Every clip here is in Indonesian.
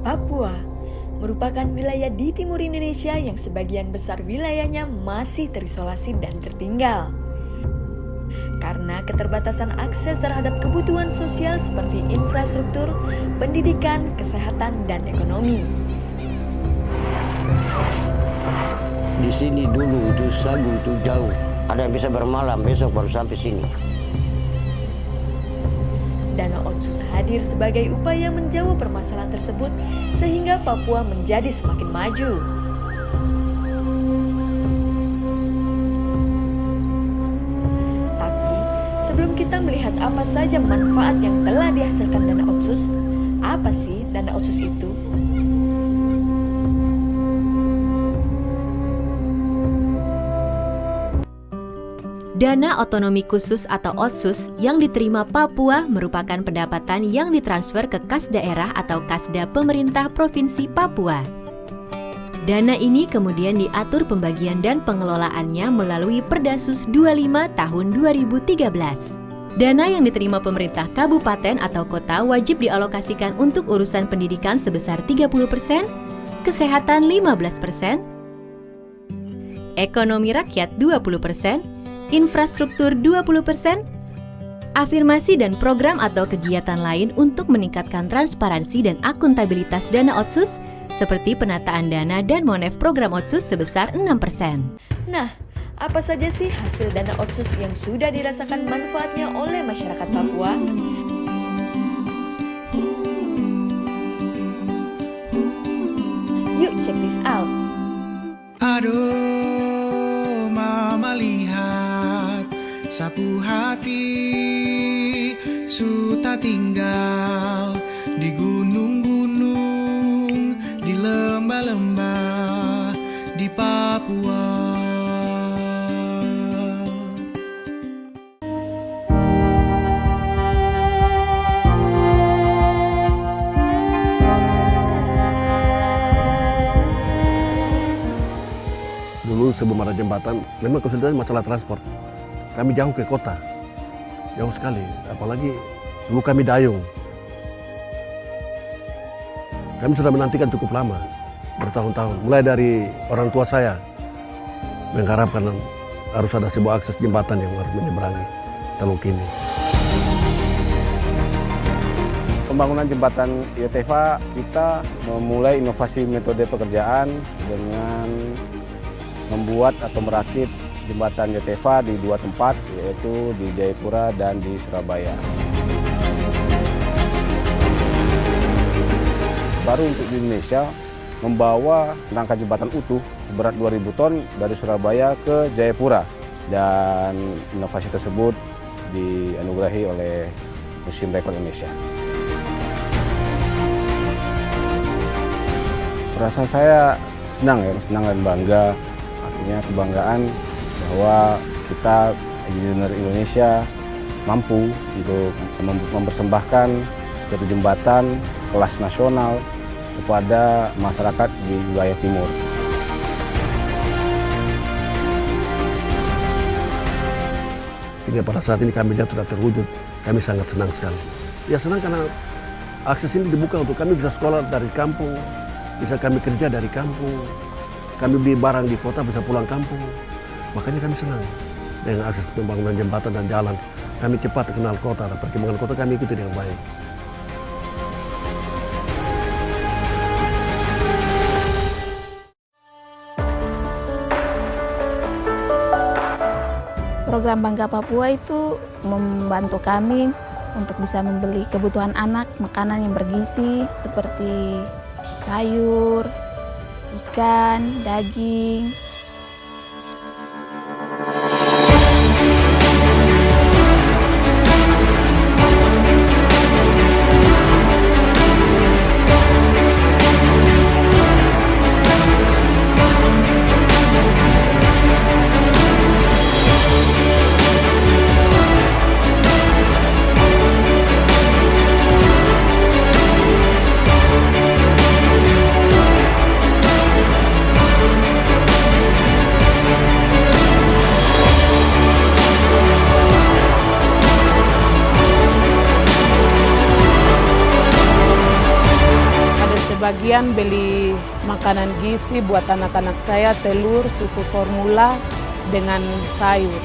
Papua merupakan wilayah di timur Indonesia yang sebagian besar wilayahnya masih terisolasi dan tertinggal. Karena keterbatasan akses terhadap kebutuhan sosial seperti infrastruktur, pendidikan, kesehatan, dan ekonomi. Di sini dulu itu Sagu itu jauh. Ada yang bisa bermalam, besok baru sampai sini. Dana Otsus hadir sebagai upaya menjawab permasalahan tersebut sehingga Papua menjadi semakin maju. Tapi sebelum kita melihat apa saja manfaat yang telah dihasilkan Dana Otsus, apa sih Dana Otsus itu? Dana Otonomi Khusus atau Otsus yang diterima Papua merupakan pendapatan yang ditransfer ke kas daerah atau kasda pemerintah Provinsi Papua. Dana ini kemudian diatur pembagian dan pengelolaannya melalui Perdasus 25 tahun 2013. Dana yang diterima pemerintah kabupaten atau kota wajib dialokasikan untuk urusan pendidikan sebesar 30%, kesehatan 15%, ekonomi rakyat 20%, infrastruktur 20%, afirmasi dan program atau kegiatan lain untuk meningkatkan transparansi dan akuntabilitas dana Otsus seperti penataan dana dan monef program Otsus sebesar 6%. Nah, apa saja sih hasil Dana Otsus yang sudah dirasakan manfaatnya oleh masyarakat Papua? Yuk check this out. Aduh, mama lihat sapu hati suta tinggal di gunung-gunung, di lembah-lembah di Papua. Dulu sebelum ada jembatan, memang kesulitan masalah transport. Kami jauh ke kota, jauh sekali. Apalagi dulu kami dayung. Kami sudah menantikan cukup lama, bertahun-tahun. Mulai dari orang tua saya mengharapkan harus ada sebuah akses jembatan yang harus menyeberangi Teluk ini. Pembangunan jembatan Yotefa, kita memulai inovasi metode pekerjaan dengan membuat atau merakit jembatan Yotefa di dua tempat, yaitu di Jayapura dan di Surabaya. Baru untuk di Indonesia, membawa rangka jembatan utuh seberat 2.000 ton dari Surabaya ke Jayapura. Dan inovasi tersebut dianugerahi oleh Museum Rekor Indonesia. Perasaan saya senang dan bangga. Artinya kebanggaan bahwa kita engineer Indonesia mampu untuk mempersembahkan satu jembatan kelas nasional kepada masyarakat di wilayah timur. Sehingga pada saat ini kami lihat sudah terwujud, kami sangat senang sekali. Ya senang karena akses ini dibuka untuk kami bisa sekolah dari kampung, bisa kami kerja dari kampung, kami beli barang di kota bisa pulang kampung. Makanya kami senang dengan akses pembangunan jembatan dan jalan. Kami cepat kenal kota dan perkembangan kota kami ikuti dengan baik. Program Bangga Papua itu membantu kami untuk bisa membeli kebutuhan anak, makanan yang bergizi seperti sayur, ikan, daging. sebagian beli makanan gizi buat anak-anak saya, telur, susu formula, dengan sayur.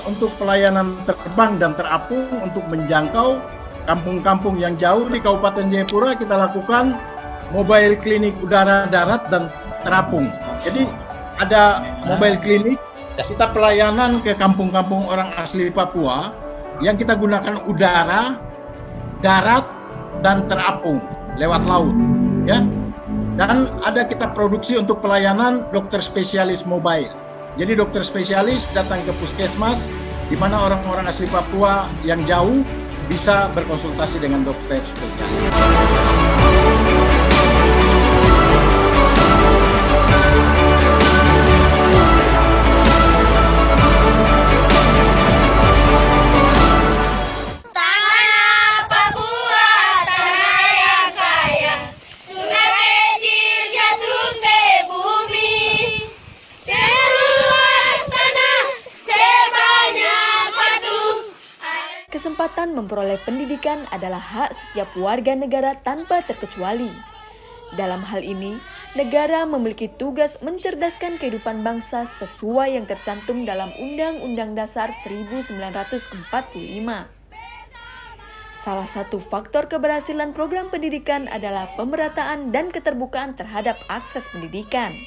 Untuk pelayanan terbang dan terapung untuk menjangkau kampung-kampung yang jauh di Kabupaten Jayapura, kita lakukan mobile klinik udara, darat, dan terapung. Jadi ada mobile klinik, kita pelayanan ke kampung-kampung orang asli Papua yang kita gunakan udara, darat, dan terapung lewat laut, ya. Dan ada kita produksi untuk pelayanan dokter spesialis mobile. Jadi dokter spesialis datang ke puskesmas di mana orang-orang asli Papua yang jauh bisa berkonsultasi dengan dokter spesialis. Kesempatan memperoleh pendidikan adalah hak setiap warga negara tanpa terkecuali. Dalam hal ini, negara memiliki tugas mencerdaskan kehidupan bangsa sesuai yang tercantum dalam Undang-Undang Dasar 1945. Salah satu faktor keberhasilan program pendidikan adalah pemerataan dan keterbukaan terhadap akses pendidikan,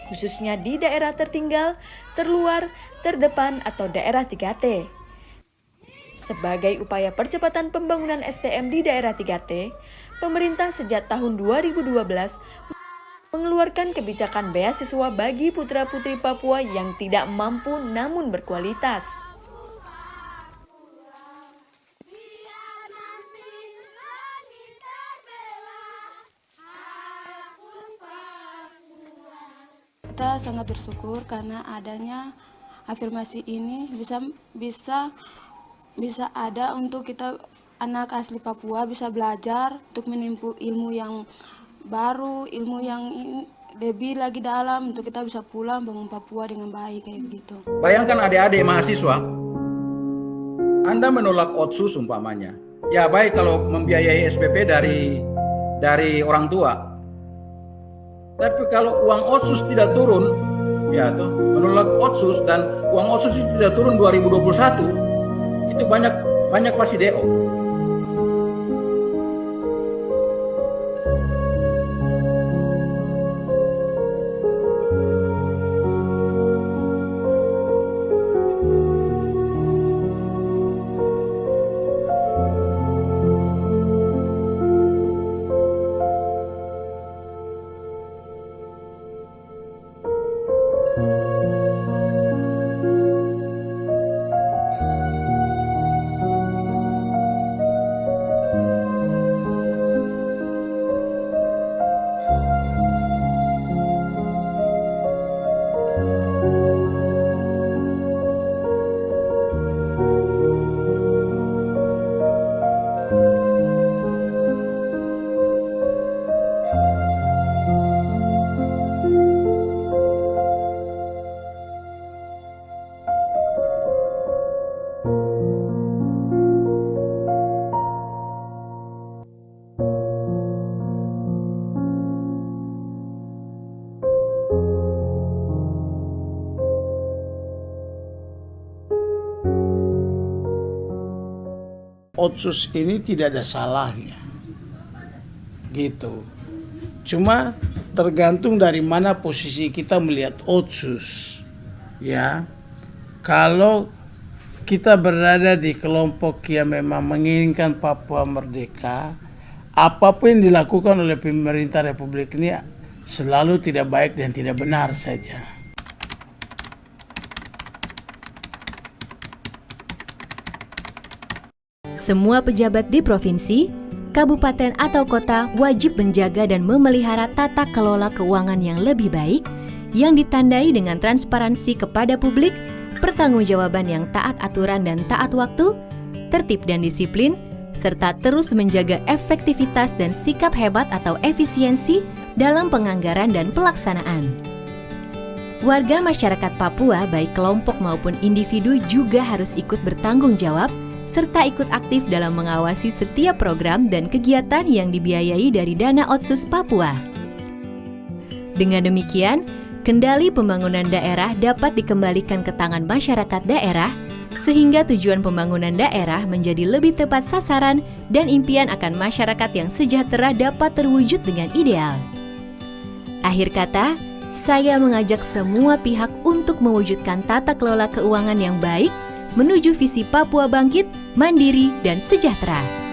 khususnya di daerah tertinggal, terluar, terdepan, atau daerah 3T. Sebagai upaya percepatan pembangunan SDM di daerah 3T, pemerintah sejak tahun 2012 mengeluarkan kebijakan beasiswa bagi putra-putri Papua yang tidak mampu namun berkualitas. Kita sangat bersyukur karena adanya afirmasi ini bisa ada untuk kita anak asli Papua bisa belajar untuk menempuh ilmu yang baru, ilmu yang lebih lagi dalam untuk kita bisa pulang bangun Papua dengan baik kayak gitu. Bayangkan adik-adik mahasiswa, Anda menolak Otsus umpamanya. Ya baik kalau membiayai SPP dari orang tua. Tapi kalau uang Otsus tidak turun, ya tuh menolak Otsus dan uang Otsus itu tidak turun 2021. Itu banyak pasti DO. Otsus ini tidak ada salahnya, gitu. Cuma tergantung dari mana posisi kita melihat Otsus, ya. Kalau kita berada di kelompok yang memang menginginkan Papua merdeka, apapun yang dilakukan oleh pemerintah Republik ini selalu tidak baik dan tidak benar saja. Semua pejabat di provinsi, kabupaten atau kota wajib menjaga dan memelihara tata kelola keuangan yang lebih baik, yang ditandai dengan transparansi kepada publik, pertanggungjawaban yang taat aturan dan taat waktu, tertib dan disiplin, serta terus menjaga efektivitas dan sikap hebat atau efisiensi dalam penganggaran dan pelaksanaan. Warga masyarakat Papua, baik kelompok maupun individu, juga harus ikut bertanggung jawab serta ikut aktif dalam mengawasi setiap program dan kegiatan yang dibiayai dari dana Otsus Papua. Dengan demikian, kendali pembangunan daerah dapat dikembalikan ke tangan masyarakat daerah, sehingga tujuan pembangunan daerah menjadi lebih tepat sasaran dan impian akan masyarakat yang sejahtera dapat terwujud dengan ideal. Akhir kata, saya mengajak semua pihak untuk mewujudkan tata kelola keuangan yang baik menuju visi Papua bangkit, mandiri, dan sejahtera.